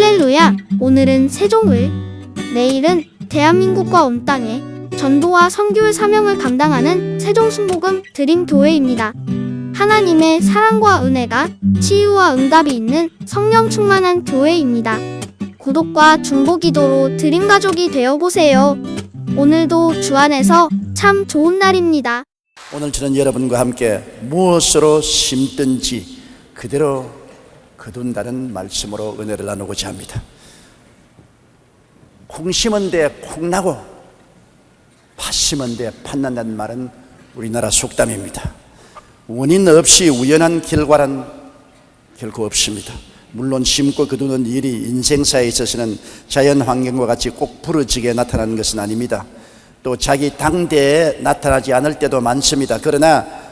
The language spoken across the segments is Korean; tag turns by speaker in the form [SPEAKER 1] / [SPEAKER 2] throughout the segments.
[SPEAKER 1] 할렐루야! 오늘은 세종을, 내일은 대한민국과 온 땅에 전도와 선교의 사명을 감당하는 세종순복음 드림교회입니다. 하나님의 사랑과 은혜가 치유와 응답이 있는 성령 충만한 교회입니다. 구독과 중보기도로 드림가족이 되어보세요. 오늘도 주 안에서 참 좋은 날입니다.
[SPEAKER 2] 오늘 저는 여러분과 함께 무엇으로 심든지 그대로 거둔다는 말씀으로 은혜를 나누고자 합니다. 콩 심은 데 콩 나고 팥 심은 데 팥 난다는 말은 우리나라 속담입니다. 원인 없이 우연한 결과란 결코 없습니다. 물론 심고 거두는 일이 인생사에 있어서는 자연 환경과 같이 꼭 부러지게 나타나는 것은 아닙니다. 또 자기 당대에 나타나지 않을 때도 많습니다. 그러나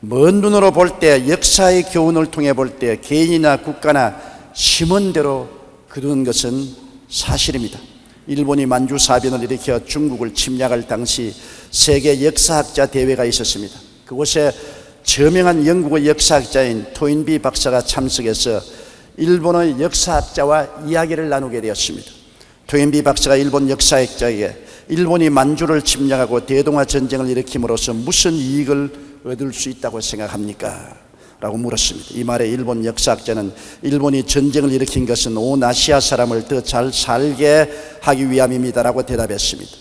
[SPEAKER 2] 먼 눈으로 볼 때, 역사의 교훈을 통해 볼 때 개인이나 국가나 심은 대로 거두는 것은 사실입니다. 일본이 만주사변을 일으켜 중국을 침략할 당시 세계 역사학자 대회가 있었습니다. 그곳에 저명한 영국의 역사학자인 토인비 박사가 참석해서 일본의 역사학자와 이야기를 나누게 되었습니다. 토인비 박사가 일본 역사학자에게 일본이 만주를 침략하고 대동아 전쟁을 일으킴으로써 무슨 이익을 얻을 수 있다고 생각합니까? 라고 물었습니다. 이 말에 일본 역사학자는 일본이 전쟁을 일으킨 것은 온 아시아 사람을 더 잘 살게 하기 위함입니다 라고 대답했습니다.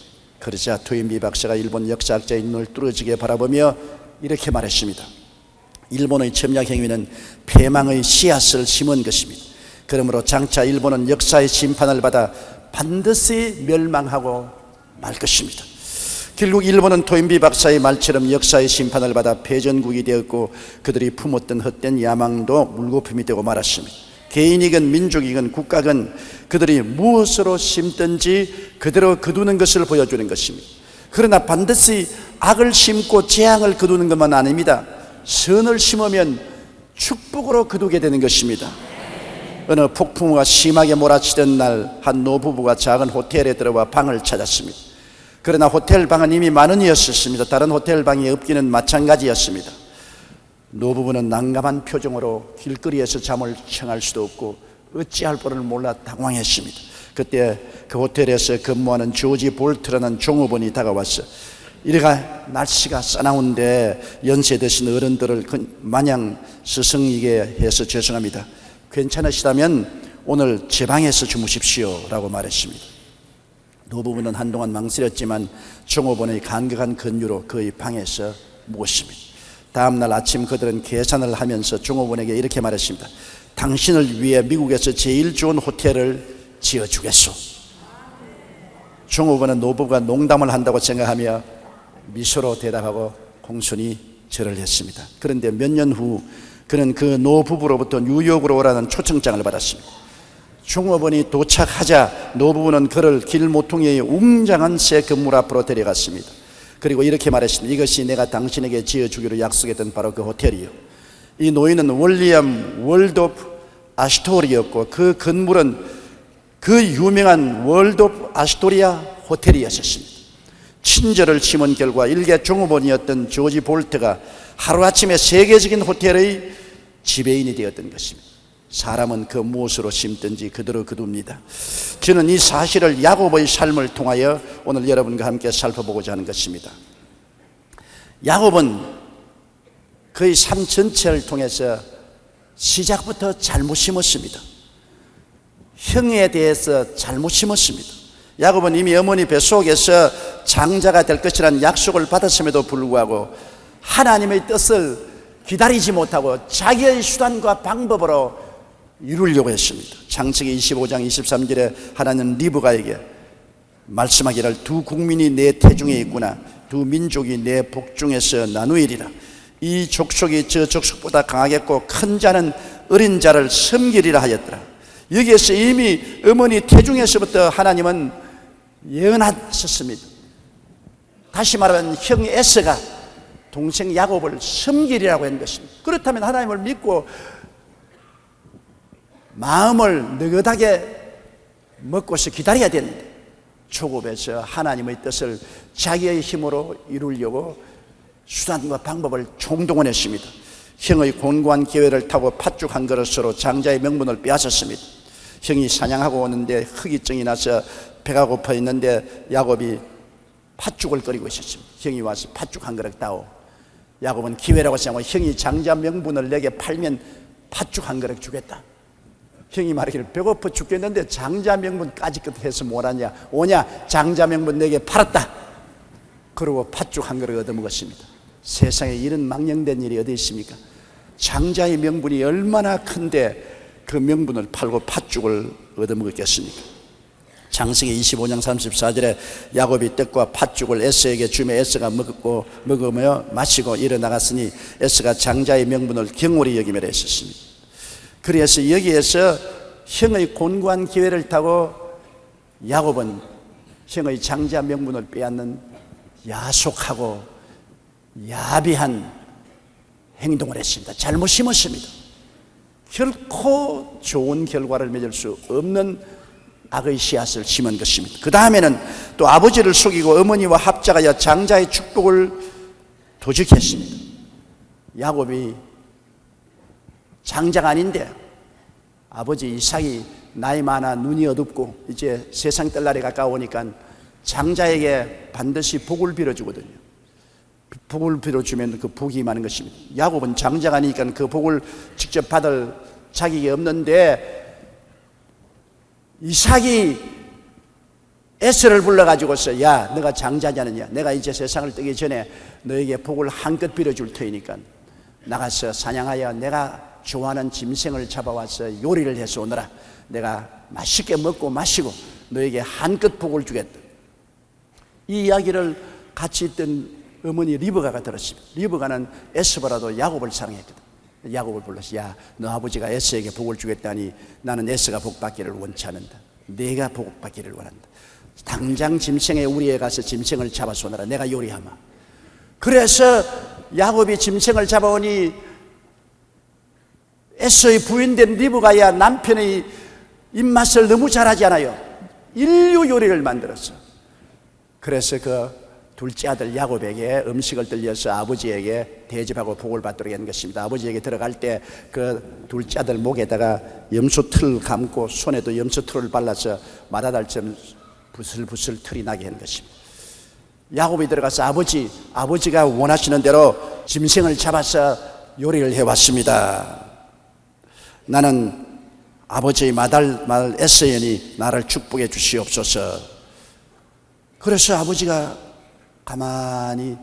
[SPEAKER 2] 그러자 토인비 박사가 일본 역사학자의 눈을 뚫어지게 바라보며 이렇게 말했습니다. 일본의 침략 행위는 패망의 씨앗을 심은 것입니다. 그러므로 장차 일본은 역사의 심판을 받아 반드시 멸망하고 말 것입니다. 결국 일본은 토인비 박사의 말처럼 역사의 심판을 받아 패전국이 되었고 그들이 품었던 헛된 야망도 물거품이 되고 말았습니다. 개인이건 민족이건 국가건 그들이 무엇으로 심든지 그대로 거두는 것을 보여주는 것입니다. 그러나 반드시 악을 심고 재앙을 거두는 것만 아닙니다. 선을 심으면 축복으로 거두게 되는 것입니다. 어느 폭풍우가 심하게 몰아치던 날 한 노부부가 작은 호텔에 들어와 방을 찾았습니다. 그러나 호텔 방은 이미 만원이었습니다. 다른 호텔 방이 없기는 마찬가지였습니다. 노부부는 난감한 표정으로 길거리에서 잠을 청할 수도 없고 어찌할 바를 몰라 당황했습니다. 그때 그 호텔에서 근무하는 조지 볼트라는 종업원이 다가와서 이래가 날씨가 싸나운데 연세 드신 어른들을 마냥 스승이게 해서 죄송합니다. 괜찮으시다면 오늘 제 방에서 주무십시오 라고 말했습니다. 노부부는 한동안 망설였지만 종업원의 간곡한 권유로 그의 방에서 묵었습니다. 다음날 아침 그들은 계산을 하면서 종업원에게 이렇게 말했습니다. 당신을 위해 미국에서 제일 좋은 호텔을 지어주겠소. 종업원은 노부부가 농담을 한다고 생각하며 미소로 대답하고 공손히 절을 했습니다. 그런데 몇 년 후 그는 그 노부부로부터 뉴욕으로 오라는 초청장을 받았습니다. 종업원이 도착하자 노부부는 그를 길 모퉁이의 웅장한 새 건물 앞으로 데려갔습니다. 그리고 이렇게 말했습니다. 이것이 내가 당신에게 지어주기로 약속했던 바로 그 호텔이요. 이 노인은 월리엄 월도프 아스토리였고 그 건물은 그 유명한 월도프 아스토리아 호텔이었습니다. 친절을 심은 결과 일개 종업원이었던 조지 볼트가 하루아침에 세계적인 호텔의 지배인이 되었던 것입니다. 사람은 그 무엇으로 심든지 그대로 거둡니다. 저는 이 사실을 야곱의 삶을 통하여 오늘 여러분과 함께 살펴보고자 하는 것입니다. 야곱은 그의 삶 전체를 통해서 시작부터 잘못 심었습니다. 형에 대해서 잘못 심었습니다. 야곱은 이미 어머니 뱃속에서 장자가 될 것이라는 약속을 받았음에도 불구하고 하나님의 뜻을 기다리지 못하고 자기의 수단과 방법으로 이루려고 했습니다. 창세기 25장 23절에 하나님은 리브가에게 말씀하기를 두 국민이 내 태중에 있구나. 두 민족이 내 복중에서 나누이리라. 이 족속이 저 족속보다 강하겠고 큰 자는 어린 자를 섬기리라 하였더라. 여기에서 이미 어머니 태중에서부터 하나님은 예언하셨습니다. 다시 말하면 형 에서가 동생 야곱을 섬기리라고 한 것입니다. 그렇다면 하나님을 믿고 마음을 느긋하게 먹고서 기다려야 되는데 초급에서 하나님의 뜻을 자기의 힘으로 이루려고 수단과 방법을 총동원했습니다. 형의 곤고한 기회를 타고 팥죽 한 그릇으로 장자의 명분을 빼앗았습니다. 형이 사냥하고 오는데 허기증이 나서 배가 고파 있는데 야곱이 팥죽을 끓이고 있었습니다. 형이 와서 팥죽 한 그릇 다오. 야곱은 기회라고 생각하고 형이 장자 명분을 내게 팔면 팥죽 한 그릇 주겠다. 형이 말하기를 배고파 죽겠는데 장자 명분까지 끝해서 뭐하냐, 오냐, 장자 명분 내게 팔았다. 그러고 팥죽 한 그릇 얻어먹었습니다. 세상에 이런 망령된 일이 어디 있습니까? 장자의 명분이 얼마나 큰데 그 명분을 팔고 팥죽을 얻어먹었겠습니까? 창세기 25장 34절에 야곱이 떡과 팥죽을 에서에게 주며 에서가 먹으며 마시고 일어나갔으니 에서가 장자의 명분을 경홀히 여기며 했었습니다. 그래서 여기에서 형의 곤고한 기회를 타고 야곱은 형의 장자 명분을 빼앗는 야속하고 야비한 행동을 했습니다. 잘못 심었습니다. 결코 좋은 결과를 맺을 수 없는 악의 씨앗을 심은 것입니다. 그 다음에는 또 아버지를 속이고 어머니와 합작하여 장자의 축복을 도적했습니다. 야곱이 장자가 아닌데 아버지 이삭이 나이 많아 눈이 어둡고 이제 세상 뜰날이 가까우니까 장자에게 반드시 복을 빌어주거든요. 복을 빌어주면 그 복이 많은 것입니다. 야곱은 장자가 아니니까 그 복을 직접 받을 자격이 없는데 이삭이 에서를 불러가지고서 야 너가 장자냐느냐, 내가 이제 세상을 뜨기 전에 너에게 복을 한껏 빌어줄 테니까 나가서 사냥하여 내가 좋아하는 짐승을 잡아와서 요리를 해서 오너라. 내가 맛있게 먹고 마시고 너에게 한껏 복을 주겠다. 이 이야기를 같이 있던 어머니 리브가가 들었습니다. 리브가는 에서보다도 야곱을 사랑했거든. 야곱을 불러서 야 너 아버지가 에서에게 복을 주겠다니 나는 에서가 복 받기를 원치 않는다. 내가 복 받기를 원한다. 당장 짐승의 우리에 가서 짐승을 잡아서 오너라. 내가 요리하마. 그래서 야곱이 짐승을 잡아오니 에서의 부인된 리브가야 남편의 입맛을 너무 잘하지 않아요. 인류 요리를 만들었어. 그래서 그 둘째 아들 야곱에게 음식을 들려서 아버지에게 대접하고 복을 받도록 한 것입니다. 아버지에게 들어갈 때 그 둘째 아들 목에다가 염소틀을 감고 손에도 염소틀을 발라서 마다달처럼 부슬부슬 털이 나게 한 것입니다. 야곱이 들어가서 아버지가 원하시는 대로 짐승을 잡아서 요리를 해왔습니다. 나는 아버지의 맏아들 에서연이 나를 축복해 주시옵소서. 그래서 아버지가 가만히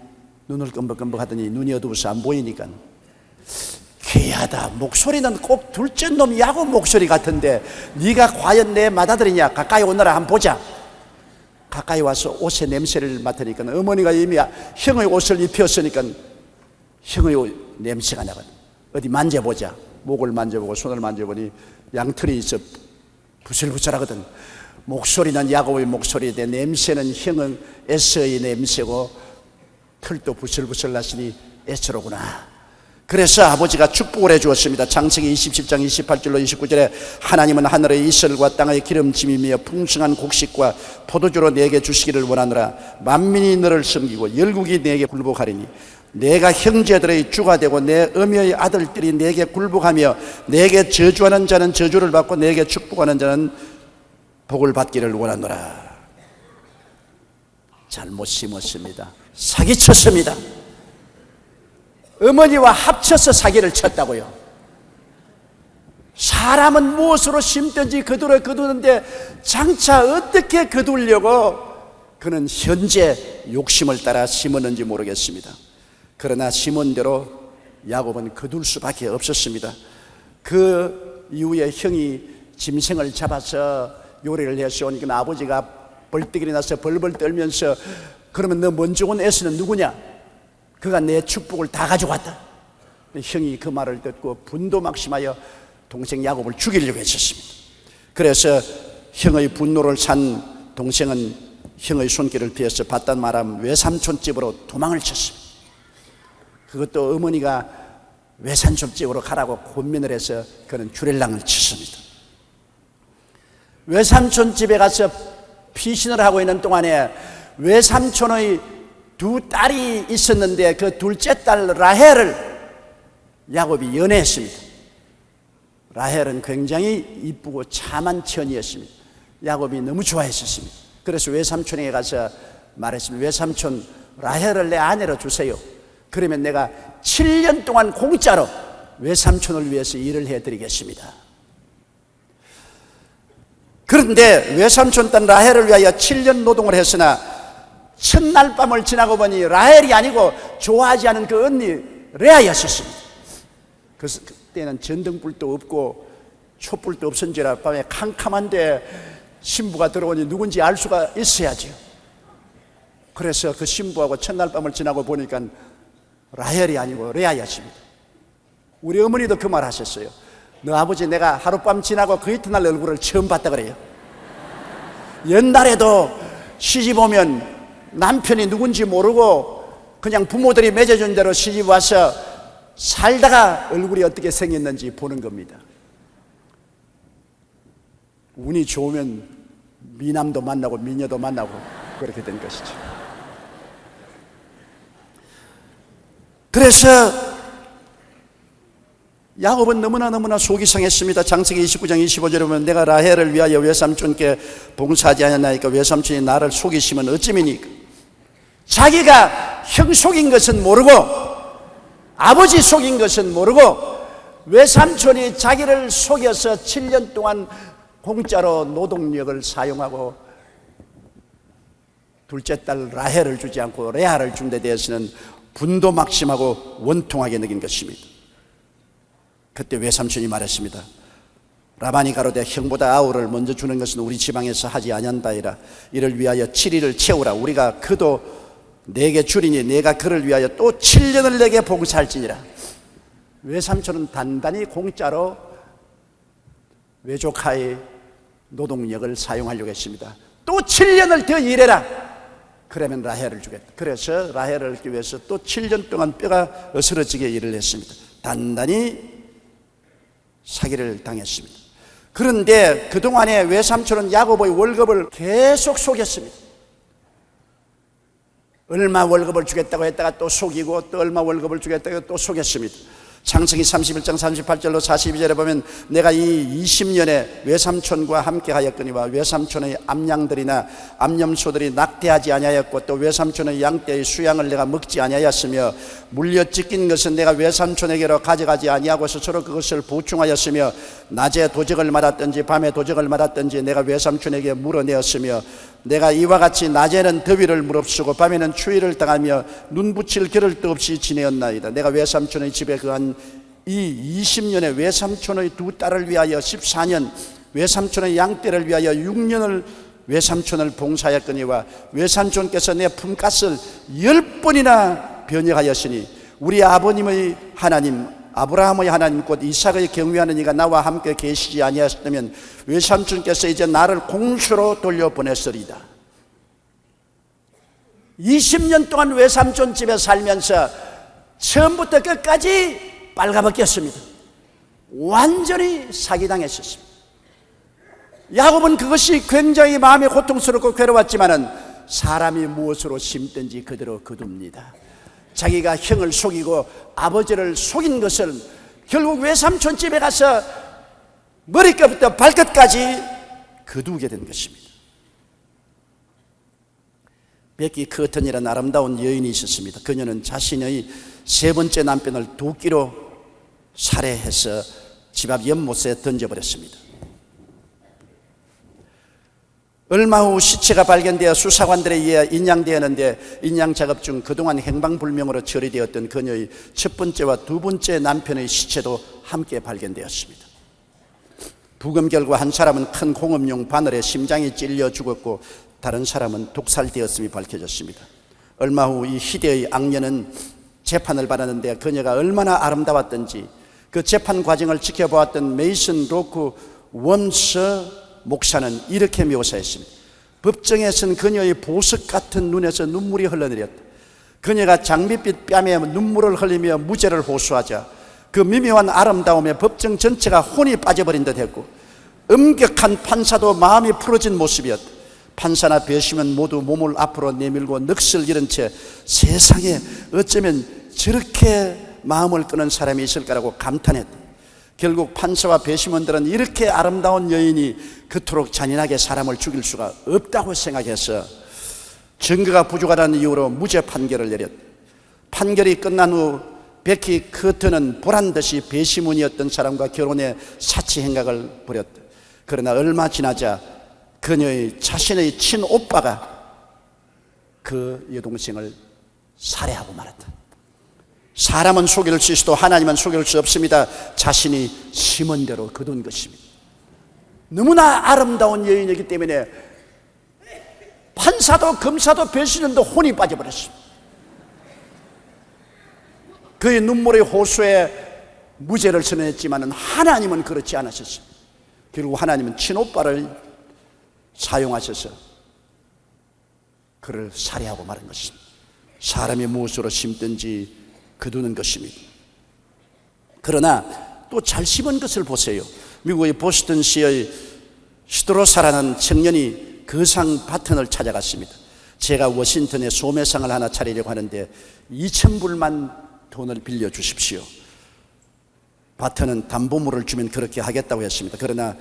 [SPEAKER 2] 눈을 끔벅끔벅 하더니 눈이 어두워서 안 보이니까 귀하다. 목소리는 꼭 둘째 놈 야곱 목소리 같은데 네가 과연 내 맏아들이냐? 가까이 오너라 한번 보자. 가까이 와서 옷의 냄새를 맡으니까 어머니가 이미 형의 옷을 입혔으니까 형의 냄새가 나거든. 어디 만져보자. 목을 만져보고 손을 만져보니 양털이 있어 부슬부슬하거든. 목소리는 야곱의 목소리인데 냄새는 형은 에서의 냄새고 털도 부슬부슬 났으니 에서로구나. 그래서 아버지가 축복을 해주었습니다. 창세기 27장 28절로 29절에 하나님은 하늘의 이슬과 땅의 기름짐이며 풍성한 곡식과 포도주로 내게 주시기를 원하노라. 만민이 너를 섬기고 열국이 내게 굴복하리니 내가 형제들의 주가 되고 내 어미의 아들들이 내게 굴복하며 내게 저주하는 자는 저주를 받고 내게 축복하는 자는 복을 받기를 원하노라. 잘못 심었습니다. 사기쳤습니다. 어머니와 합쳐서 사기를 쳤다고요. 사람은 무엇으로 심든지 거두는데 장차 어떻게 거두려고 그는 현재 욕심을 따라 심었는지 모르겠습니다. 그러나 심은 대로 야곱은 거둘 수밖에 없었습니다. 그 이후에 형이 짐승을 잡아서 요리를 해서 오니까 아버지가 벌떡이 나서 벌벌 떨면서 그러면 너 먼저 온 에서는 누구냐? 그가 내 축복을 다 가져갔다. 형이 그 말을 듣고 분도 막심하여 동생 야곱을 죽이려고 했었습니다. 그래서 형의 분노를 산 동생은 형의 손길을 피해서 바단 마람 외삼촌 집으로 도망을 쳤습니다. 그것도 어머니가 외삼촌 집으로 가라고 권면을 해서 그는 주렐랑을 쳤습니다. 외삼촌 집에 가서 피신을 하고 있는 동안에 외삼촌의 두 딸이 있었는데 그 둘째 딸 라헬을 야곱이 연애했습니다. 라헬은 굉장히 이쁘고 참한 처녀였습니다. 야곱이 너무 좋아했었습니다. 그래서 외삼촌에게 가서 말했습니다. 외삼촌, 라헬을 내 아내로 주세요. 그러면 내가 7년 동안 공짜로 외삼촌을 위해서 일을 해드리겠습니다. 그런데 외삼촌 딸 라헬을 위하여 7년 노동을 했으나 첫날 밤을 지나고 보니 라헬이 아니고 좋아하지 않은 그 언니 레아였었습니다. 그래서 그때는 전등불도 없고 촛불도 없은지라 밤에 캄캄한데 신부가 들어오니 누군지 알 수가 있어야죠. 그래서 그 신부하고 첫날 밤을 지나고 보니까 라헬이 아니고 레아였습니다. 우리 어머니도 그 말 하셨어요. 너 아버지 내가 하룻밤 지나고 그 이튿날 얼굴을 처음 봤다 그래요. 옛날에도 시집 오면 남편이 누군지 모르고 그냥 부모들이 맺어준 대로 시집 와서 살다가 얼굴이 어떻게 생겼는지 보는 겁니다. 운이 좋으면 미남도 만나고 미녀도 만나고 그렇게 된 것이죠. 그래서 야곱은 너무나 속이 상했습니다. 창세기 29장 25절에 보면 내가 라헬을 위하여 외삼촌께 봉사하지 않았나이까 외삼촌이 나를 속이시면 어찌미니까. 자기가 형 속인 것은 모르고 아버지 속인 것은 모르고 외삼촌이 자기를 속여서 7년 동안 공짜로 노동력을 사용하고 둘째 딸 라헬을 주지 않고 레아를 준 데 대해서는 분도 막심하고 원통하게 느낀 것입니다. 그때 외삼촌이 말했습니다. 라반이 가로되 형보다 아우를 먼저 주는 것은 우리 지방에서 하지 아니한다이라. 이를 위하여 7일을 채우라. 우리가 그도 내게 주리니 내가 그를 위하여 또 7년을 내게 봉사할지니라. 외삼촌은 단단히 공짜로 외조카의 노동력을 사용하려고 했습니다. 또 7년을 더 일해라. 그러면 라헬을 주겠다. 그래서 라헬을 얻기 위해서 또 7년 동안 뼈가 어스러지게 일을 했습니다. 단단히 사기를 당했습니다. 그런데 그동안에 외삼촌은 야곱의 월급을 계속 속였습니다. 얼마 월급을 주겠다고 했다가 또 속이고 또 얼마 월급을 주겠다고 또 속였습니다. 창세기 31장 38절로 42절에 보면 내가 이 20년에 외삼촌과 함께 하였거니와 외삼촌의 암양들이나 암염소들이 낙태하지 아니하였고 또 외삼촌의 양떼의 수양을 내가 먹지 아니하였으며 물려 찢긴 것은 내가 외삼촌에게로 가져가지 아니하고 스스로 그것을 보충하였으며 낮에 도적을 맞았든지 밤에 도적을 맞았든지 내가 외삼촌에게 물어내었으며 내가 이와 같이 낮에는 더위를 무릅쓰고 밤에는 추위를 당하며 눈 붙일 겨를도 없이 지내었나이다. 내가 외삼촌의 집에 거한 이 20년에 외삼촌의 두 딸을 위하여 14년, 외삼촌의 양떼를 위하여 6년을 외삼촌을 봉사하였거니와 외삼촌께서 내 품값을 10번이나 변역하였으니 우리 아버님의 하나님 아브라함의 하나님 곧 이삭의 경외하는 이가 나와 함께 계시지 아니하셨다면 외삼촌께서 이제 나를 공수로 돌려보냈으리다. 20년 동안 외삼촌 집에 살면서 처음부터 끝까지 빨가벗겼습니다. 완전히 사기당했었습니다. 야곱은 그것이 굉장히 마음이 고통스럽고 괴로웠지만은 사람이 무엇으로 심든지 그대로 거둡니다. 자기가 형을 속이고 아버지를 속인 것을 결국 외삼촌 집에 가서 머리끝부터 발끝까지 거두게 된 것입니다. 베키 커튼이라는 아름다운 여인이 있었습니다. 그녀는 자신의 세 번째 남편을 도끼로 살해해서 집 앞 연못에 던져버렸습니다. 얼마 후 시체가 발견되어 수사관들에 의해 인양되었는데 인양 작업 중 그동안 행방불명으로 처리되었던 그녀의 첫 번째와 두 번째 남편의 시체도 함께 발견되었습니다. 부검 결과 한 사람은 큰 공업용 바늘에 심장이 찔려 죽었고 다른 사람은 독살되었음이 밝혀졌습니다. 얼마 후 이 희대의 악녀는 재판을 받았는데 그녀가 얼마나 아름다웠던지 그 재판 과정을 지켜보았던 메이슨 로크 웜스 목사는 이렇게 묘사했습니다. 법정에서는 그녀의 보석 같은 눈에서 눈물이 흘러내렸다. 그녀가 장밋빛 뺨에 눈물을 흘리며 무죄를 호소하자 그 미묘한 아름다움에 법정 전체가 혼이 빠져버린 듯 했고 엄격한 판사도 마음이 풀어진 모습이었다. 판사나 배심은 모두 몸을 앞으로 내밀고 넋을 잃은 채 세상에 어쩌면 저렇게 마음을 끄는 사람이 있을까라고 감탄했다. 결국 판사와 배심원들은 이렇게 아름다운 여인이 그토록 잔인하게 사람을 죽일 수가 없다고 생각해서 증거가 부족하다는 이유로 무죄 판결을 내렸다. 판결이 끝난 후 베키 커튼은 보란듯이 배심원이었던 사람과 결혼해 사치 행각을 벌였다. 그러나 얼마 지나자 그녀의 자신의 친오빠가 그 여동생을 살해하고 말았다. 사람은 속일 수 있어도 하나님은 속일 수 없습니다. 자신이 심은 대로 거둔 것입니다. 너무나 아름다운 여인이기 때문에 판사도 검사도 배심원도 혼이 빠져버렸습니다. 그의 눈물의 호수에 무죄를 선언했지만 하나님은 그렇지 않으셨습니다. 결국 하나님은 친오빠를 사용하셔서 그를 살해하고 마른 것입니다. 사람이 무엇으로 심든지 거두는 것입니다. 그러나 또 잘 심은 것을 보세요. 미국의 보스턴시의 시드로사라는 청년이 거상 바튼을 찾아갔습니다. 제가 워싱턴에 소매상을 하나 차리려고 하는데 2,000불만 돈을 빌려주십시오. 바튼은 담보물을 주면 그렇게 하겠다고 했습니다. 그러나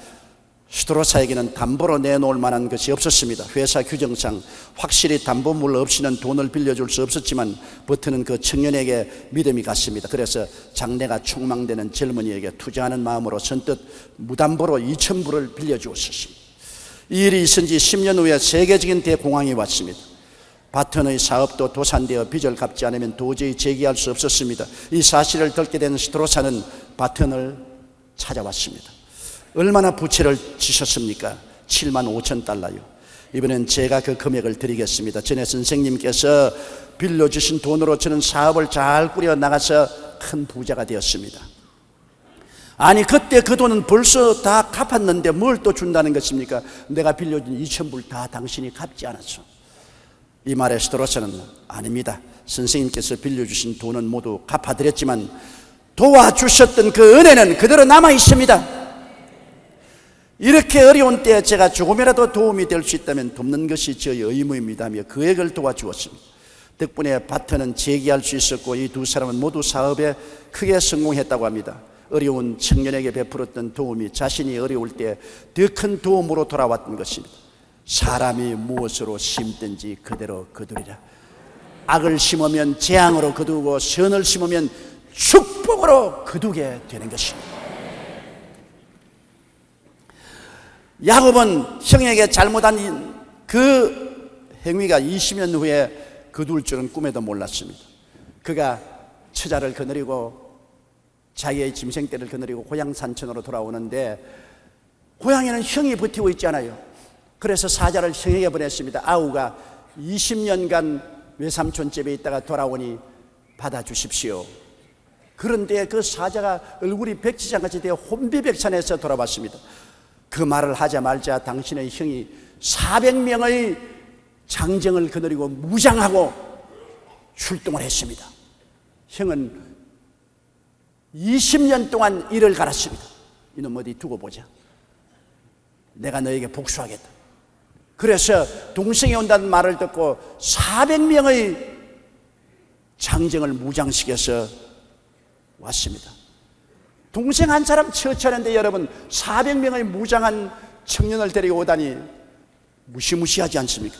[SPEAKER 2] 시드로사에게는 담보로 내놓을 만한 것이 없었습니다. 회사 규정상 확실히 담보물 없이는 돈을 빌려줄 수 없었지만 버튼은 그 청년에게 믿음이 갔습니다. 그래서 장래가 촉망되는 젊은이에게 투자하는 마음으로 선뜻 무담보로 2,000불을 빌려주었습니다. 이 일이 있은 지 10년 후에 세계적인 대공황이 왔습니다. 바튼의 사업도 도산되어 빚을 갚지 않으면 도저히 재기할 수 없었습니다. 이 사실을 듣게 된 시드로사는 바튼을 찾아왔습니다. 얼마나 부채를 지셨습니까? 75,000달러요. 이번엔 제가 그 금액을 드리겠습니다. 전에 선생님께서 빌려주신 돈으로 저는 사업을 잘 꾸려 나가서 큰 부자가 되었습니다. 아니 그때 그 돈은 벌써 다 갚았는데 뭘 또 준다는 것입니까? 내가 빌려준 2,000불 다 당신이 갚지 않았어. 이 말에 시드로사는 아닙니다. 선생님께서 빌려주신 돈은 모두 갚아드렸지만 도와주셨던 그 은혜는 그대로 남아 있습니다. 이렇게 어려운 때에 제가 조금이라도 도움이 될 수 있다면 돕는 것이 저의 의무입니다 하며 그액을 도와주었습니다. 덕분에 바튼은 재기할 수 있었고 이 두 사람은 모두 사업에 크게 성공했다고 합니다. 어려운 청년에게 베풀었던 도움이 자신이 어려울 때 더 큰 도움으로 돌아왔던 것입니다. 사람이 무엇으로 심든지 그대로 거두리라. 악을 심으면 재앙으로 거두고 선을 심으면 축복으로 거두게 되는 것입니다. 야곱은 형에게 잘못한 그 행위가 20년 후에 거둘 줄은 꿈에도 몰랐습니다. 그가 처자를 거느리고 자기의 짐승떼를 거느리고 고향 산천으로 돌아오는데 고향에는 형이 버티고 있잖아요. 그래서 사자를 형에게 보냈습니다. 아우가 20년간 외삼촌 집에 있다가 돌아오니 받아주십시오. 그런데 그 사자가 얼굴이 백지장같이 되어 혼비백산해서 돌아왔습니다. 그 말을 하자마자 당신의 형이 400명의 장정을 거느리고 무장하고 출동을 했습니다. 형은 20년 동안 이를 갈았습니다. 이놈 어디 두고 보자. 내가 너에게 복수하겠다. 그래서 동생이 온다는 말을 듣고 400명의 장정을 무장시켜서 왔습니다. 동생 한 사람 처치하는데 여러분 400명의 무장한 청년을 데리고 오다니 무시무시하지 않습니까?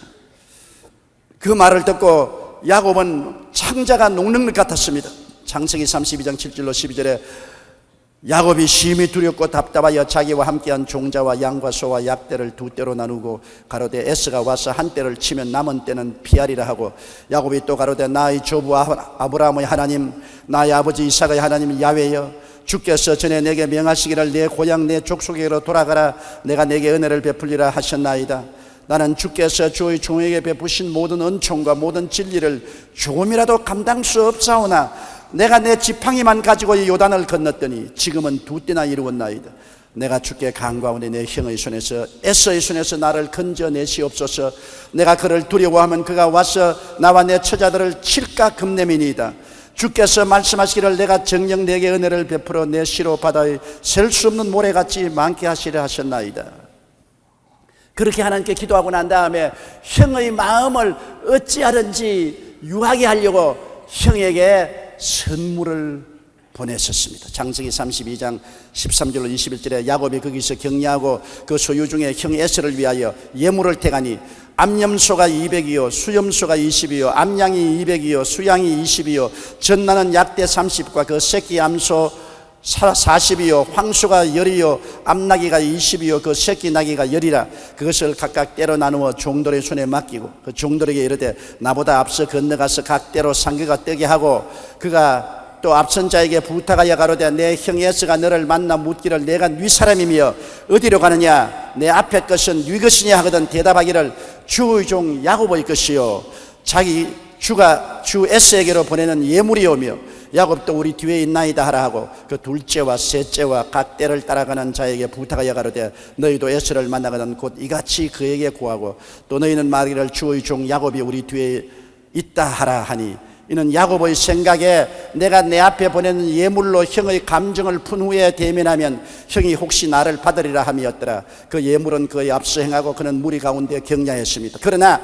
[SPEAKER 2] 그 말을 듣고 야곱은 창자가 녹는 것 같았습니다. 창세기 32장 7절로 12절에 야곱이 심히 두렵고 답답하여 자기와 함께한 종자와 양과 소와 약대를 두 떼로 나누고 가로되 에스가 와서 한 떼를 치면 남은 떼는 피하리라 하고 야곱이 또 가로되 나의 조부 아브라함의 하나님 나의 아버지 이삭의 하나님 야훼여 주께서 전에 내게 명하시기를 내 고향 내 족속에게로 돌아가라 내가 내게 은혜를 베풀리라 하셨나이다. 나는 주께서 주의 종에게 베푸신 모든 은총과 모든 진리를 조금이라도 감당 수 없사오나 내가 내 지팡이만 가지고 이 요단을 건넜더니 지금은 두 떼나 이루었나이다. 내가 주께 간구하오니 내 형의 손에서 에서의 손에서 나를 건져내시옵소서. 내가 그를 두려워하면 그가 와서 나와 내 처자들을 칠까 금내미니이다. 주께서 말씀하시기를 내가 정녕 내게 은혜를 베풀어 내 시로 바다에 셀 수 없는 모래같이 많게 하시려 하셨나이다. 그렇게 하나님께 기도하고 난 다음에 형의 마음을 어찌하든지 유하게 하려고 형에게 선물을 보냈었습니다. 창세기 32장 13절로 21절에 야곱이 거기서 격려하고 그 소유 중에 형 에서를 위하여 예물을 택하니 암염소가 200이요 수염소가 20이요 암양이 200이요 수양이 20이요 전나는 약대 30과 그 새끼 암소 40이요 황소가 10이요 암나귀가 20이요 그 새끼 나귀가 10이라 그것을 각각 때로 나누어 종들의 손에 맡기고 그 종들에게 이르되 나보다 앞서 건너가서 각 때로 상거가 뜨게 하고 그가 또 앞선 자에게 부탁하여 가로되 내 형 에서가 너를 만나 묻기를 내가 네 사람이며 어디로 가느냐 내 앞에 것은 네 것이냐 하거든 대답하기를 주의 종 야곱의 것이요 자기 주가 주 에서에게로 보내는 예물이오며 야곱도 우리 뒤에 있나이다 하라 하고 그 둘째와 셋째와 각 때를 따라가는 자에게 부탁하여 가로되 너희도 에서를 만나거든 곧 이같이 그에게 구하고 또 너희는 말하기를 주의 종 야곱이 우리 뒤에 있다 하라 하니 이는 야곱의 생각에 내가 내 앞에 보내는 예물로 형의 감정을 푼 후에 대면하면 형이 혹시 나를 받으리라 함이었더라. 그 예물은 그의 앞서 행하고 그는 무리 가운데 격려했습니다. 그러나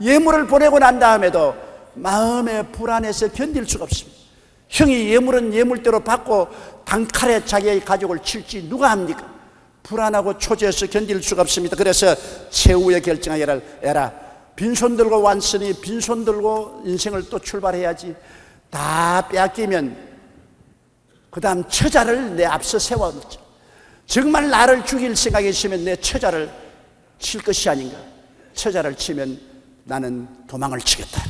[SPEAKER 2] 예물을 보내고 난 다음에도 마음의 불안해서 견딜 수가 없습니다. 형이 예물은 예물대로 받고 단칼에 자기의 가족을 칠지 누가 합니까? 불안하고 초조해서 견딜 수가 없습니다. 그래서 최후의 결정하기를 에라 빈손 들고 왔으니 빈손 들고 인생을 또 출발해야지. 다 빼앗기면 그 다음 처자를 내 앞서 세워놓자. 정말 나를 죽일 생각이 있으면 내 처자를 칠 것이 아닌가. 처자를 치면 나는 도망을 치겠다.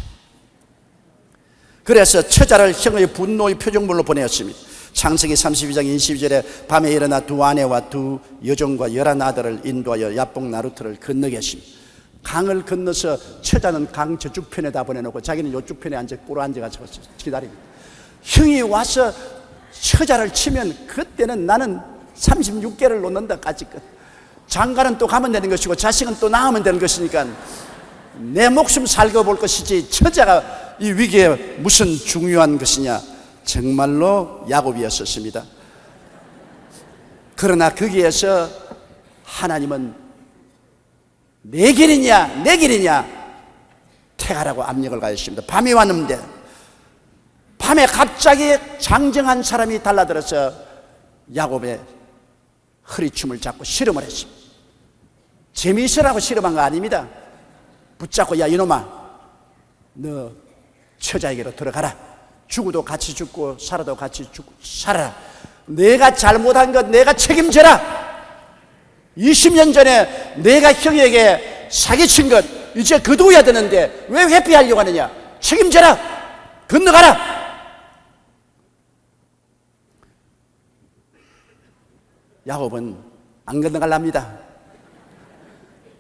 [SPEAKER 2] 그래서 처자를 형의 분노의 표정물로 보내었습니다. 창세기 32장 22절에 밤에 일어나 두 아내와 두 여종과 11 아들을 인도하여 야복 나루트를 건너게 했습니다. 강을 건너서 처자는 강 저쪽 편에다 보내놓고 자기는 이쪽 편에 앉아 꿇어 앉아가지고 기다립니다. 형이 와서 처자를 치면 그때는 나는 36개를 놓는다까지 끝. 장가는 또 가면 되는 것이고 자식은 또 낳으면 되는 것이니까 내 목숨 살펴볼 것이지 처자가 이 위기에 무슨 중요한 것이냐. 정말로 야곱이었었습니다. 그러나 거기에서 하나님은 내 길이냐 내 길이냐 택하라고 압력을 가했습니다. 밤이 왔는데 밤에 갑자기 장정한 사람이 달라들어서 야곱의 허리춤을 잡고 씨름을 했습니다. 재미있으라고 씨름한 거 아닙니다. 붙잡고 야 이놈아 너 처자에게로 들어가라. 죽어도 같이 죽고 살아도 같이 죽고 살아라. 내가 잘못한 것 내가 책임져라. 20년 전에 내가 형에게 사기친 것 이제 거두어야 되는데 왜 회피하려고 하느냐. 책임져라. 건너가라. 야곱은 안 건너갈랍니다.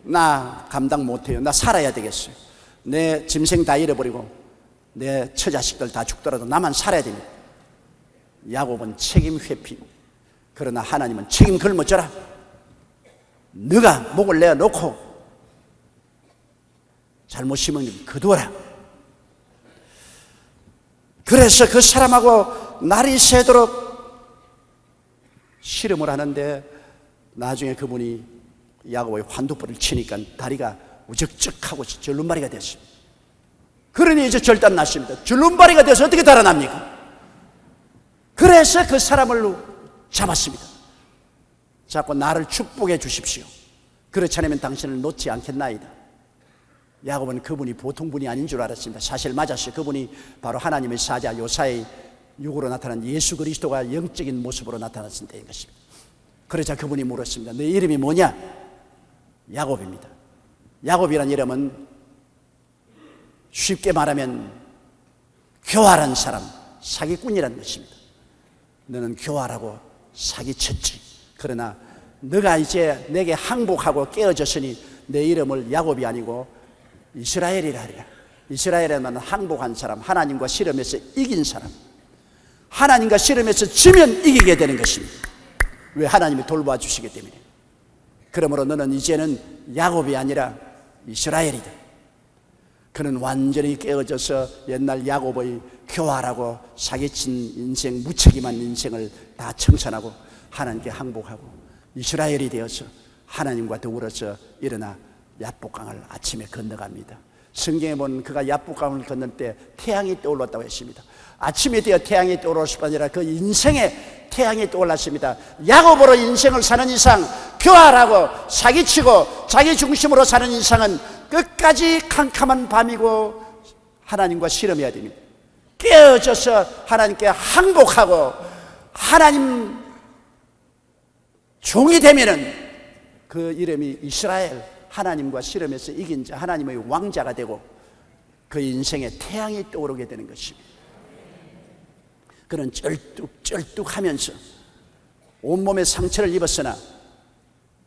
[SPEAKER 2] 나 감당 못해요. 나 살아야 되겠어요. 내 짐승 다 잃어버리고 내 처자식들 다 죽더라도 나만 살아야 됩니다. 야곱은 책임 회피. 그러나 하나님은 책임 걸머져라. 너가 목을 내어놓고 잘못이면 거두어라. 그래서 그 사람하고 날이 새도록 씨름을 하는데 나중에 그분이 야곱의 환두불을 치니까 다리가 우적적하고 절름발이가 됐습니다. 그러니 이제 결단 났습니다. 줄눈발이가 돼서 어떻게 달아납니까? 그래서 그 사람을 잡았습니다. 자꾸 나를 축복해 주십시오. 그렇지 않으면 당신을 놓지 않겠나이다. 야곱은 그분이 보통 분이 아닌 줄 알았습니다. 사실 맞았어요. 그분이 바로 하나님의 사자 요사의 육으로 나타난 예수 그리스도가 영적인 모습으로 나타났을 때인 것입니다. 그러자 그분이 물었습니다. 내 이름이 뭐냐? 야곱입니다. 야곱이란 이름은 쉽게 말하면 교활한 사람, 사기꾼이라는 것입니다. 너는 교활하고 사기쳤지. 그러나 너가 이제 내게 항복하고 깨어졌으니 내 이름을 야곱이 아니고 이스라엘이라 하리라. 이스라엘에만 항복한 사람, 하나님과 씨름해서 이긴 사람. 하나님과 씨름해서 지면 이기게 되는 것입니다. 왜? 하나님이 돌봐 주시기 때문에. 그러므로 너는 이제는 야곱이 아니라 이스라엘이다. 그는 완전히 깨어져서 옛날 야곱의 교활하고 사기친 인생, 무책임한 인생을 다 청산하고 하나님께 항복하고 이스라엘이 되어서 하나님과 더불어서 일어나 야복강을 아침에 건너갑니다. 성경에 보면 그가 야복강을 건널 때 태양이 떠올랐다고 했습니다. 아침이 되어 태양이 떠오를 뿐 아니라 그 인생에 태양이 떠올랐습니다. 야곱으로 인생을 사는 이상, 교활하고 사기치고 자기 중심으로 사는 이상은 끝까지 캄캄한 밤이고 하나님과 씨름해야 됩니다. 깨어져서 하나님께 항복하고 하나님 종이 되면은 그 이름이 이스라엘, 하나님과 씨름해서 이긴 자, 하나님의 왕자가 되고 그 인생에 태양이 떠오르게 되는 것입니다. 그는 쩔뚝쩔뚝하면서 온몸에 상처를 입었으나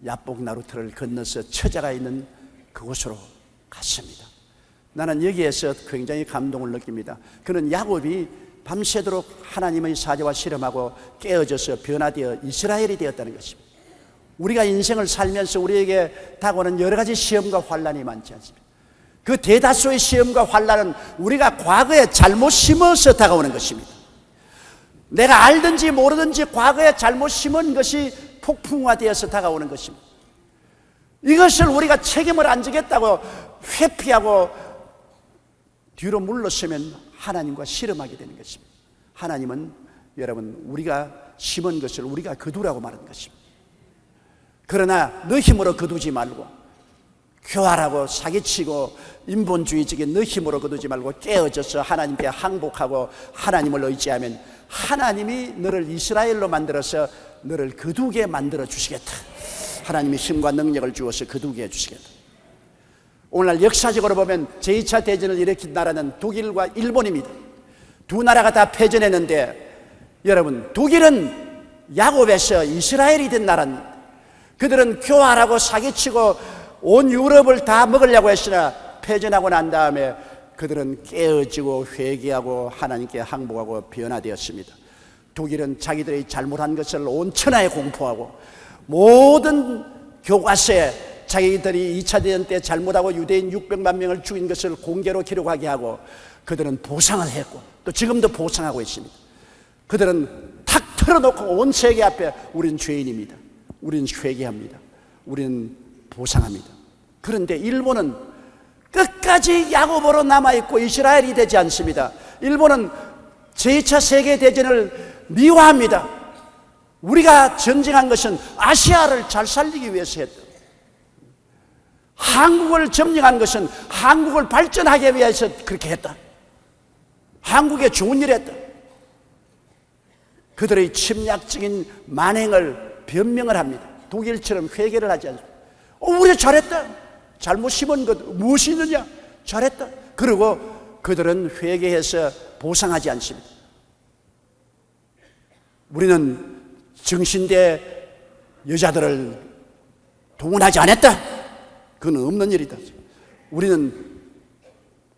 [SPEAKER 2] 야복 나루터를 건너서 처자가 있는 그곳으로 갔습니다. 나는 여기에서 굉장히 감동을 느낍니다. 그는 야곱이 밤새도록 하나님의 사자와 씨름하고 깨어져서 변화되어 이스라엘이 되었다는 것입니다. 우리가 인생을 살면서 우리에게 다가오는 여러 가지 시험과 환난이 많지 않습니까? 그 대다수의 시험과 환난은 우리가 과거에 잘못 심어서 다가오는 것입니다. 내가 알든지 모르든지 과거에 잘못 심은 것이 폭풍화되어서 다가오는 것입니다. 이것을 우리가 책임을 안 지겠다고 회피하고 뒤로 물러서면 하나님과 씨름하게 되는 것입니다. 하나님은 여러분 우리가 심은 것을 우리가 거두라고 말하는 것입니다. 그러나 너 힘으로 거두지 말고 교활하고 사기치고 인본주의적인 너 힘으로 거두지 말고 깨어져서 하나님께 항복하고 하나님을 의지하면 하나님이 너를 이스라엘로 만들어서 너를 거두게 만들어 주시겠다. 하나님이 힘과 능력을 주어서 거두게 해주시겠다. 오늘날 역사적으로 보면 제2차 대전을 일으킨 나라는 독일과 일본입니다. 두 나라가 다 패전했는데 여러분 독일은 야곱에서 이스라엘이 된 나라입니다. 그들은 교활하고 사기치고 온 유럽을 다 먹으려고 했으나 패전하고 난 다음에 그들은 깨어지고 회개하고 하나님께 항복하고 변화되었습니다. 독일은 자기들이 잘못한 것을 온 천하에 공포하고 모든 교과서에 자기들이 2차 대전 때 잘못하고 유대인 600만 명을 죽인 것을 공개로 기록하게 하고 그들은 보상을 했고 또 지금도 보상하고 있습니다. 그들은 탁 털어놓고 온 세계 앞에 우린 죄인입니다. 우린 회개합니다. 우리는 보상합니다. 그런데 일본은 끝까지 야곱으로 남아있고 이스라엘이 되지 않습니다. 일본은 제2차 세계대전을 미화합니다. 우리가 전쟁한 것은 아시아를 잘 살리기 위해서 했다. 한국을 점령한 것은 한국을 발전하기 위해서 그렇게 했다. 한국에 좋은 일을 했다. 그들의 침략적인 만행을 변명을 합니다. 독일처럼 회개를 하지 않습니다. 우리 잘했다. 잘못 심은 것 무엇이 있느냐? 잘했다. 그리고 그들은 회개해서 보상하지 않습니다. 우리는 정신대 여자들을 동원하지 않았다. 그건 없는 일이다. 우리는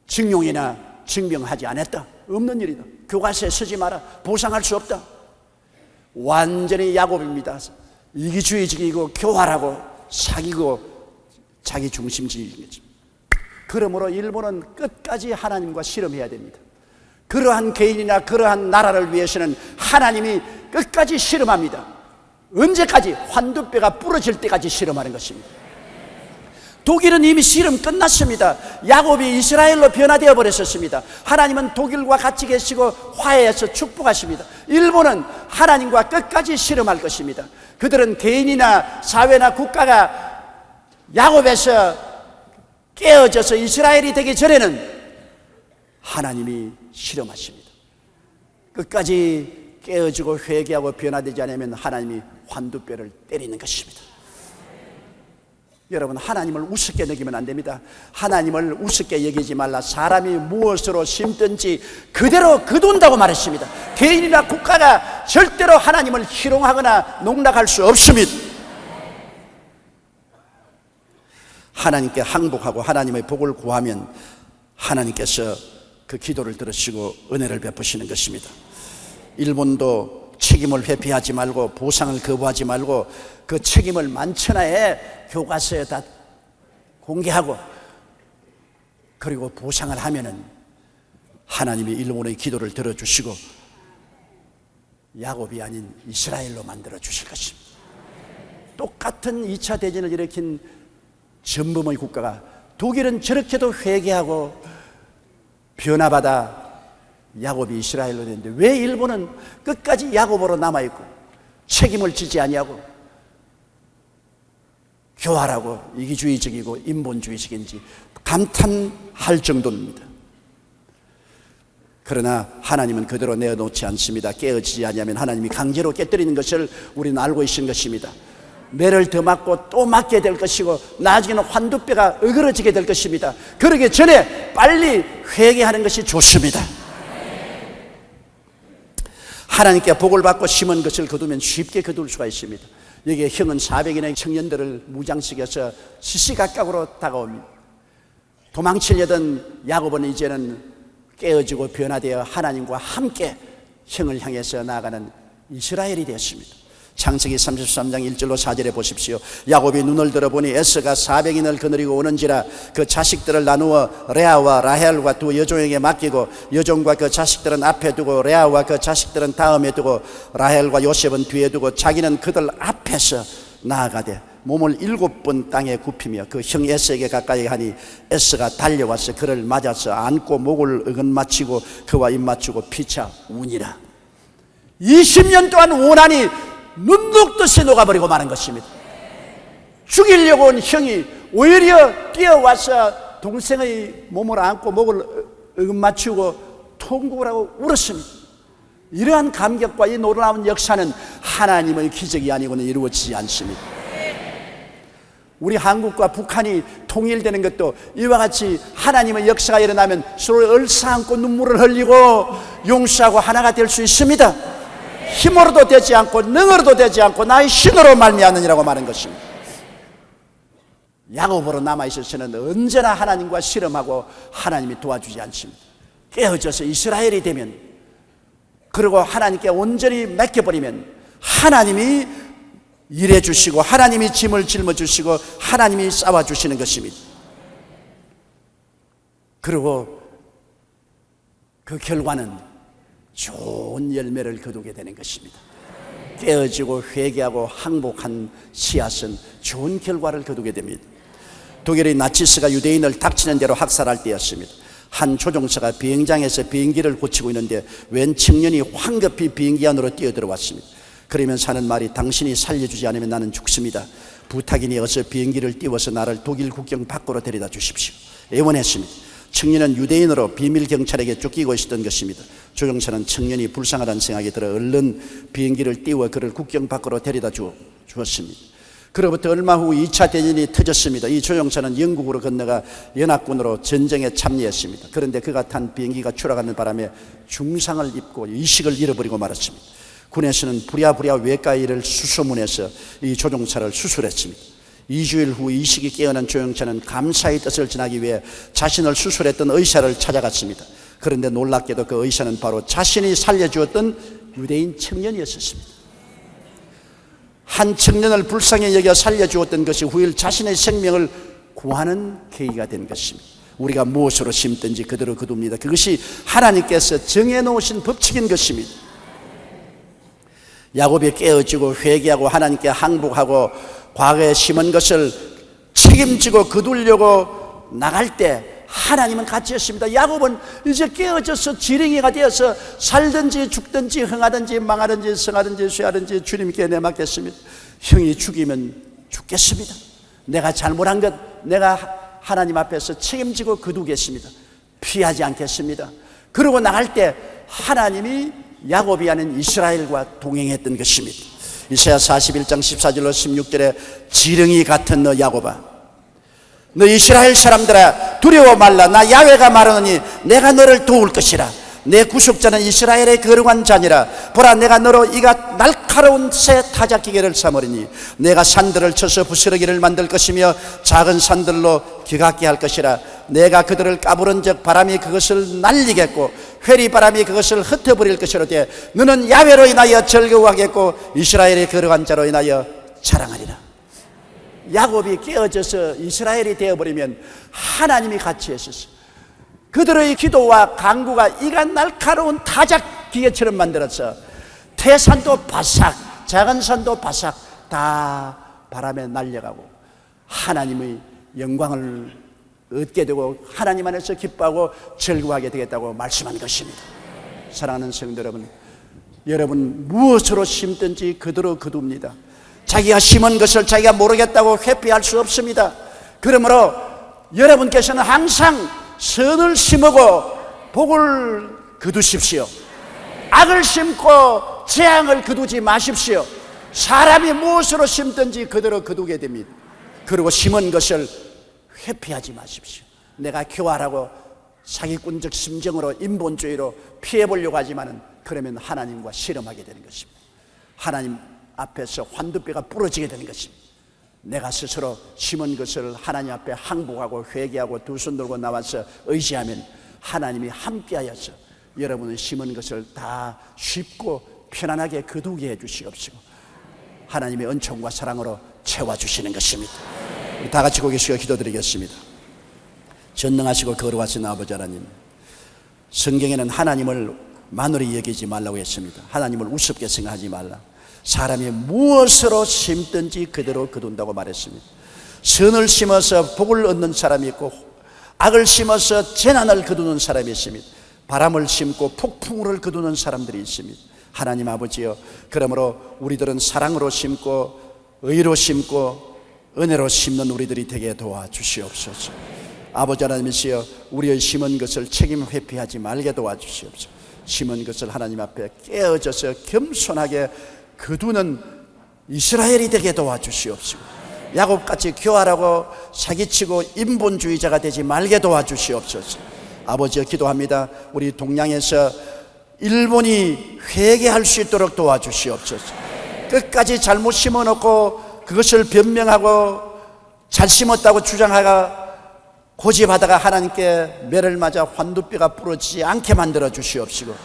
[SPEAKER 2] 징용이나 징병하지 않았다. 없는 일이다. 교과서에 쓰지 마라. 보상할 수 없다. 완전히 야곱입니다. 이기주의적이고 교활하고 사기고 자기 중심주의인 거죠. 그러므로 일본은 끝까지 하나님과 씨름해야 됩니다. 그러한 개인이나 그러한 나라를 위해서는 하나님이 끝까지 씨름합니다. 언제까지? 환두뼈가 부러질 때까지 씨름하는 것입니다. 독일은 이미 씨름 끝났습니다. 야곱이 이스라엘로 변화되어 버렸었습니다. 하나님은 독일과 같이 계시고 화해해서 축복하십니다. 일본은 하나님과 끝까지 씨름할 것입니다. 그들은 개인이나 사회나 국가가 야곱에서 깨어져서 이스라엘이 되기 전에는 하나님이 실험하십니다. 끝까지 깨어지고 회개하고 변화되지 않으면 하나님이 환두뼈를 때리는 것입니다. 여러분, 하나님을 우습게 여기면 안 됩니다. 하나님을 우습게 여기지 말라. 사람이 무엇으로 심든지 그대로 거둔다고 말했습니다. 개인이나 국가가 절대로 하나님을 희롱하거나 농락할 수 없습니다. 하나님께 항복하고 하나님의 복을 구하면 하나님께서 그 기도를 들으시고 은혜를 베푸시는 것입니다. 일본도 책임을 회피하지 말고 보상을 거부하지 말고 그 책임을 만천하에 교과서에 다 공개하고 그리고 보상을 하면은 하나님이 일본의 기도를 들어주시고 야곱이 아닌 이스라엘로 만들어 주실 것입니다. 똑같은 2차 대전을 일으킨 전범의 국가가 독일은 저렇게도 회개하고 변화받아 야곱이 이스라엘로 됐는데 왜 일본은 끝까지 야곱으로 남아있고 책임을 지지 아니하고 교활하고 이기주의적이고 인본주의적인지 감탄할 정도입니다. 그러나 하나님은 그대로 내어놓지 않습니다. 깨어지지 아니하면 하나님이 강제로 깨뜨리는 것을 우리는 알고 있는 것입니다. 매를 더 맞고 또 맞게 될 것이고 나중에는 환두뼈가 어그러지게 될 것입니다. 그러기 전에 빨리 회개하는 것이 좋습니다. 하나님께 복을 받고 심은 것을 거두면 쉽게 거둘 수가 있습니다. 여기에 형은 400인의 청년들을 무장시켜서 시시각각으로 다가옵니다. 도망치려던 야곱은 이제는 깨어지고 변화되어 하나님과 함께 형을 향해서 나아가는 이스라엘이 되었습니다. 창세기 33장 1절로 4절에 보십시오. 야곱이 눈을 들어보니 에서가 400인을 거느리고 오는지라 그 자식들을 나누어 레아와 라헬과 두 여종에게 맡기고 여종과 그 자식들은 앞에 두고 레아와 그 자식들은 다음에 두고 라헬과 요셉은 뒤에 두고 자기는 그들 앞에서 나아가되 몸을 7번 땅에 굽히며 그 형 에서에게 가까이 하니 에서가 달려와서 그를 맞아서 안고 목을 어긋맞히고 그와 입맞추고 피차 우니라. 20년 동안 원한이 눈 녹듯이 녹아버리고 마는 것입니다. 죽이려고 온 형이 오히려 뛰어와서 동생의 몸을 안고 목을 어긋맞추고 통곡을 하고 울었습니다. 이러한 감격과 이 놀라운 역사는 하나님의 기적이 아니고는 이루어지지 않습니다. 우리 한국과 북한이 통일되는 것도 이와 같이 하나님의 역사가 일어나면 서로 얼싸안고 눈물을 흘리고 용서하고 하나가 될 수 있습니다. 힘으로도 되지 않고 능으로도 되지 않고 나의 신으로 말미암느니라고 말한 것입니다. 야곱으로 남아있어서는 언제나 하나님과 씨름하고 하나님이 도와주지 않습니다. 깨어져서 이스라엘이 되면 그리고 하나님께 온전히 맡겨버리면 하나님이 일해주시고 하나님이 짐을 짊어주시고 하나님이 싸워주시는 것입니다. 그리고 그 결과는 좋은 열매를 거두게 되는 것입니다. 깨어지고 회개하고 항복한 씨앗은 좋은 결과를 거두게 됩니다. 독일의 나치스가 유대인을 닥치는 대로 학살할 때였습니다. 한 조종사가 비행장에서 비행기를 고치고 있는데 웬 청년이 황급히 비행기 안으로 뛰어들어왔습니다. 그러면서 하는 말이 당신이 살려주지 않으면 나는 죽습니다. 부탁이니 어서 비행기를 띄워서 나를 독일 국경 밖으로 데려다 주십시오. 애원했습니다. 청년은 유대인으로 비밀 경찰에게 쫓기고 있었던 것입니다. 조종사는 청년이 불쌍하다는 생각이 들어 얼른 비행기를 띄워 그를 국경 밖으로 데려다 주었습니다. 그로부터 얼마 후 2차 대전이 터졌습니다. 이 조종사는 영국으로 건너가 연합군으로 전쟁에 참여했습니다. 그런데 그가 탄 비행기가 추락하는 바람에 중상을 입고 의식을 잃어버리고 말았습니다. 군에서는 부랴부랴 외과의를 수소문해서 이 조종사를 수술했습니다. 2주일 후 의식이 깨어난 조종사는 감사의 뜻을 전하기 위해 자신을 수술했던 의사를 찾아갔습니다. 그런데 놀랍게도 그 의사는 바로 자신이 살려주었던 유대인 청년이었습니다. 한 청년을 불쌍히 여겨 살려주었던 것이 후일 자신의 생명을 구하는 계기가 된 것입니다. 우리가 무엇으로 심든지 그대로 거둡니다. 그것이 하나님께서 정해놓으신 법칙인 것입니다. 야곱이 깨어지고 회개하고 하나님께 항복하고 과거에 심은 것을 책임지고 거두려고 나갈 때 하나님은 같이 했습니다. 야곱은 이제 깨어져서 지렁이가 되어서 살든지 죽든지 흥하든지 망하든지 성하든지 쇠하든지 주님께 내맡겠습니다. 형이 죽이면 죽겠습니다. 내가 잘못한 것 내가 하나님 앞에서 책임지고 거두겠습니다. 피하지 않겠습니다. 그러고 나갈 때 하나님이 야곱이 아닌 이스라엘과 동행했던 것입니다. 이사야 41장 14절로 16절에 지렁이 같은 너 야곱아, 너 이스라엘 사람들아 두려워 말라. 나 야훼가 말하노니 내가 너를 도울 것이라. 내 구속자는 이스라엘의 거룩한 자니라. 보라, 내가 너로 이가 날카로운 새 타작기계를 삼으리니 내가 산들을 쳐서 부스러기를 만들 것이며 작은 산들로 기각게 할 것이라. 내가 그들을 까부른 적 바람이 그것을 날리겠고 회리바람이 그것을 흩어버릴 것이로되 너는 야훼로 인하여 즐거워하겠고 이스라엘의 거룩한 자로 인하여 자랑하리라. 야곱이 깨어져서 이스라엘이 되어버리면 하나님이 같이 했었어요. 그들의 기도와 간구가 이가 날카로운 타작 기계처럼 만들어서 태산도 바삭 작은 산도 바삭 다 바람에 날려가고 하나님의 영광을 얻게 되고 하나님 안에서 기뻐하고 즐거워하게 되겠다고 말씀한 것입니다. 사랑하는 성도 여러분, 여러분 무엇으로 심든지 그대로 거둡니다. 자기가 심은 것을 자기가 모르겠다고 회피할 수 없습니다. 그러므로 여러분께서는 항상 선을 심고 복을 거두십시오. 악을 심고 재앙을 거두지 마십시오. 사람이 무엇으로 심든지 그대로 거두게 됩니다. 그리고 심은 것을 회피하지 마십시오. 내가 교활하고 사기꾼적 심정으로 인본주의로 피해보려고 하지만은 그러면 하나님과 씨름하게 되는 것입니다. 하나님 앞에서 환두뼈가 부러지게 되는 것입니다. 내가 스스로 심은 것을 하나님 앞에 항복하고 회개하고 두 손 들고 나와서 의지하면 하나님이 함께하여서 여러분의 심은 것을 다 쉽고 편안하게 거두게 해주시옵시고 하나님의 은총과 사랑으로 채워주시는 것입니다. 우리 다 같이 고개 숙여 기도드리겠습니다. 전능하시고 거룩하신 아버지 하나님, 성경에는 하나님을 만으로 여기지 말라고 했습니다. 하나님을 우습게 생각하지 말라. 사람이 무엇으로 심든지 그대로 거둔다고 말했습니다. 선을 심어서 복을 얻는 사람이 있고 악을 심어서 재난을 거두는 사람이 있습니다. 바람을 심고 폭풍우를 거두는 사람들이 있습니다. 하나님 아버지여, 그러므로 우리들은 사랑으로 심고 의로 심고 은혜로 심는 우리들이 되게 도와주시옵소서. 아버지 하나님이시여, 우리의 심은 것을 책임 회피하지 말게 도와주시옵소서. 심은 것을 하나님 앞에 깨어져서 겸손하게 거두는 이스라엘이 되게 도와주시옵시고 야곱같이 교활하고 사기치고 인본주의자가 되지 말게 도와주시옵소서. 아버지여, 기도합니다. 우리 동양에서 일본이 회개할 수 있도록 도와주시옵소서. 끝까지 잘못 심어놓고 그것을 변명하고 잘 심었다고 주장하가 고집하다가 하나님께 매를 맞아 환두뼈가 부러지지 않게 만들어 주시옵시고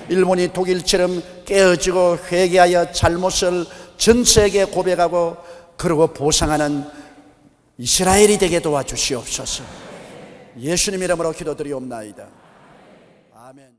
[SPEAKER 2] 일본이 독일처럼 깨어지고 회개하여 잘못을 전 세계에 고백하고 그러고 보상하는 이스라엘이 되게 도와주시옵소서. 예수님 이름으로 기도드리옵나이다. 아멘.